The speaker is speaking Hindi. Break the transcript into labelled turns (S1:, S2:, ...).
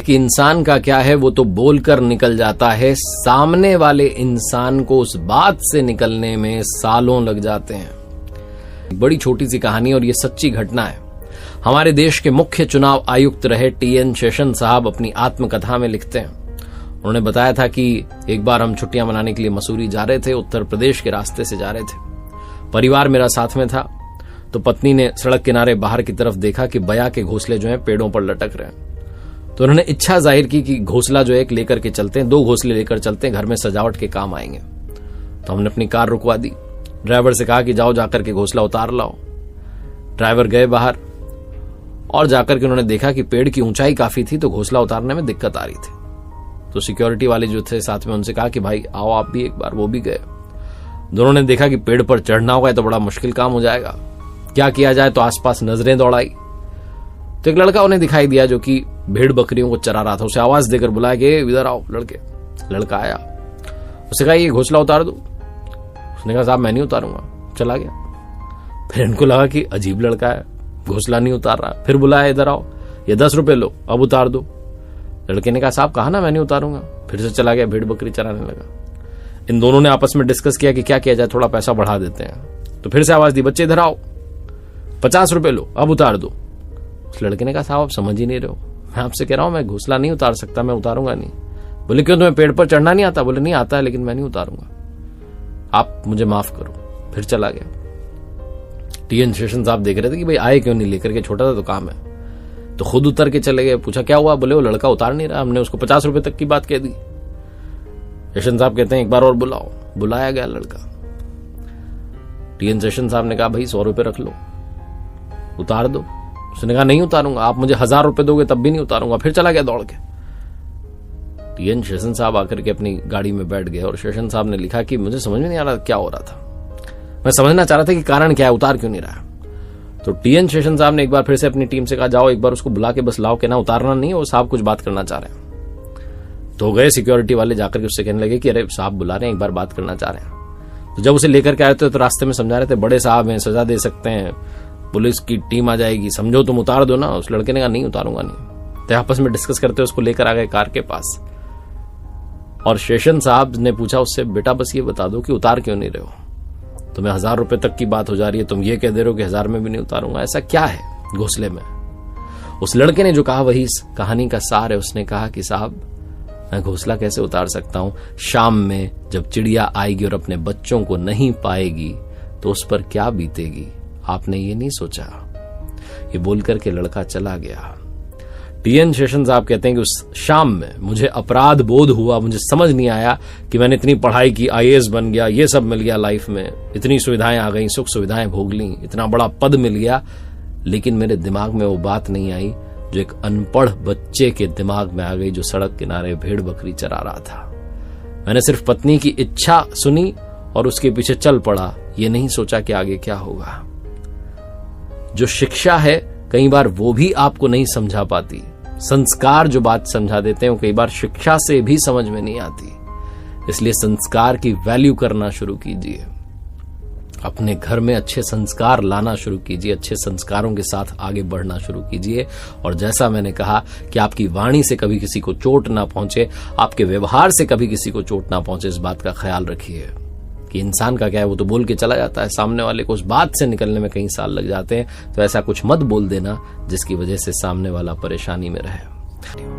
S1: कि इंसान का क्या है वो तो बोलकर निकल जाता है, सामने वाले इंसान को उस बात से निकलने में सालों लग जाते हैं। बड़ी छोटी सी कहानी और ये सच्ची घटना है। हमारे देश के मुख्य चुनाव आयुक्त रहे टी.एन. शेषन साहब अपनी आत्मकथा में लिखते हैं, उन्होंने बताया था कि एक बार हम छुट्टियां मनाने के लिए मसूरी जा रहे थे, उत्तर प्रदेश के रास्ते से जा रहे थे। परिवार मेरा साथ में था, तो पत्नी ने सड़क किनारे बाहर की तरफ देखा कि बया के घोंसले जो हैं पेड़ों पर लटक रहे हैं। तो उन्होंने इच्छा जाहिर की कि घोंसला जो एक लेकर के चलते हैं, 2 घोंसले लेकर चलते हैं, घर में सजावट के काम आएंगे। तो हमने अपनी कार रुकवा दी, ड्राइवर से कहा कि जाओ जाकर के घोंसला उतार लाओ। ड्राइवर गए बाहर और जाकर के उन्होंने देखा कि पेड़ की ऊंचाई काफी थी, तो घोंसला उतारने में दिक्कत आ रही थी। तो सिक्योरिटी वाले जो थे साथ में, उनसे कहा कि भाई आओ आप भी एक बार। वो भी गए। दोनों ने देखा कि पेड़ पर चढ़ना होगा तो बड़ा मुश्किल काम हो जाएगा, क्या किया जाए। तो आसपास नजरें दौड़ाई तो एक लड़का उन्हें दिखाई दिया जो कि भेड़ बकरियों को चरा रहा था। उसे आवाज देकर बुलाया कि इधर आओ लड़के। लड़का आया, उसे कहा ये घोंसला उतार दो। उसने कहा साहब मैं नहीं उतारूंगा, चला गया। फिर इनको लगा कि अजीब लड़का है, घोंसला नहीं उतार रहा। फिर बुलाया इधर आओ, ये 10 रुपए लो, अब उतार दो। लड़के ने कहा साहब कहा ना मैं नहीं उतारूंगा। फिर से चला गया, भेड़ बकरी चराने लगा। इन दोनों ने आपस में डिस्कस किया कि क्या किया जाए, थोड़ा पैसा बढ़ा देते हैं। तो फिर से आवाज दी, बच्चे इधर आओ, 50 रुपए लो, अब उतार दो। उस लड़के ने कहा साहब आप समझ ही नहीं रहे हो, मैं आपसे कह रहा हूं मैं घोंसला नहीं उतार सकता, मैं उतारूंगा नहीं। बोले क्यों, तुम्हें पेड़ पर चढ़ना नहीं आता? बोले नहीं आता है, लेकिन मैं नहीं उतारूंगा, आप मुझे माफ करो। फिर चला गया। टी.एन. शेषन साहब देख रहे थे कि भाई आए क्यों नहीं लेकर के, छोटा सा तो काम है। तो खुद उतर के चले गए। पूछा क्या हुआ? बोले वो लड़का उतार नहीं रहा, हमने उसको 50 रुपए तक की बात कह दी। शेषन साहब कहते हैं एक बार और बुलाओ। बुलाया गया लड़का। टी.एन. शेषन साहब ने कहा भाई 100 रुपए रख लो, उतार दो। उसने कहा नहीं उतारूंगा, आप मुझे 1000 रुपए दोगे तब भी नहीं उतारूंगा। फिर चला गया दौड़ के। टी.एन. शेषन साहब आकर के अपनी गाड़ी में बैठ गए और शेषन साहब ने लिखा कि मुझे समझ में नहीं आ रहा क्या हो रहा था, मैं समझना चाह रहा था कि कारण क्या है, उतार क्यों नहीं रहा। तो टी.एन. शेषन साहब ने एक बार फिर से अपनी टीम से कहा जाओ एक बार उसको बुला के बस लाओ, कहना उतारना नहीं है, वो साहब कुछ बात करना चाह रहे हैं। तो गए सिक्योरिटी वाले, जाकर के उससे कहने लगे कि अरे साहब बुला रहे हैं, एक बार बात करना चाह रहे हैं। तो जब उसे लेकर के आए थे तो रास्ते में समझा रहे थे बड़े साहब हैं, सजा दे सकते हैं, पुलिस की टीम आ जाएगी, समझो तुम उतार दो ना। उस लड़के ने कहा नहीं उतारूंगा नहीं। तो आपस में डिस्कस करते उसको लेकर आ गए कार के पास। और शेषन साहब ने पूछा उससे, बेटा बस ये बता दो कि उतार क्यों नहीं रहे हो, तुम्हें 1000 रुपए तक की बात हो जा रही है, तुम ये कह दे रहे हो कि 1000 में भी नहीं उतारूंगा, ऐसा क्या है घोंसले में? उस लड़के ने जो कहा वही इस कहानी का सार है। उसने कहा कि साहब मैं घोंसला कैसे उतार सकता हूं, शाम में जब चिड़िया आएगी और अपने बच्चों को नहीं पाएगी तो उस पर क्या बीतेगी, आपने ये नहीं सोचा। ये बोलकर के लड़का चला गया। टी.एन. शेषन साहब कहते हैं कि उस शाम में मुझे अपराध बोध हुआ, मुझे समझ नहीं आया कि मैंने इतनी पढ़ाई की, आईएएस बन गया, ये सब मिल गया लाइफ में, इतनी सुविधाएं आ गई, सुख सुविधाएं भोग ली, इतना बड़ा पद मिल गया, लेकिन मेरे दिमाग में वो बात नहीं आई जो एक अनपढ़ बच्चे के दिमाग में आ गई जो सड़क किनारे भेड़ बकरी चरा रहा था। मैंने सिर्फ पत्नी की इच्छा सुनी और उसके पीछे चल पड़ा, ये नहीं सोचा कि आगे क्या होगा। जो शिक्षा है कई बार वो भी आपको नहीं समझा पाती, संस्कार जो बात समझा देते हैं वो कई बार शिक्षा से भी समझ में नहीं आती। इसलिए संस्कार की वैल्यू करना शुरू कीजिए, अपने घर में अच्छे संस्कार लाना शुरू कीजिए, अच्छे संस्कारों के साथ आगे बढ़ना शुरू कीजिए। और जैसा मैंने कहा कि आपकी वाणी से कभी किसी को चोट ना पहुंचे, आपके व्यवहार से कभी किसी को चोट ना पहुंचे, इस बात का ख्याल रखिए कि इंसान का क्या है, वो तो बोल के चला जाता है, सामने वाले को उस बात से निकलने में कई साल लग जाते हैं। तो ऐसा कुछ मत बोल देना जिसकी वजह से सामने वाला परेशानी में रहे।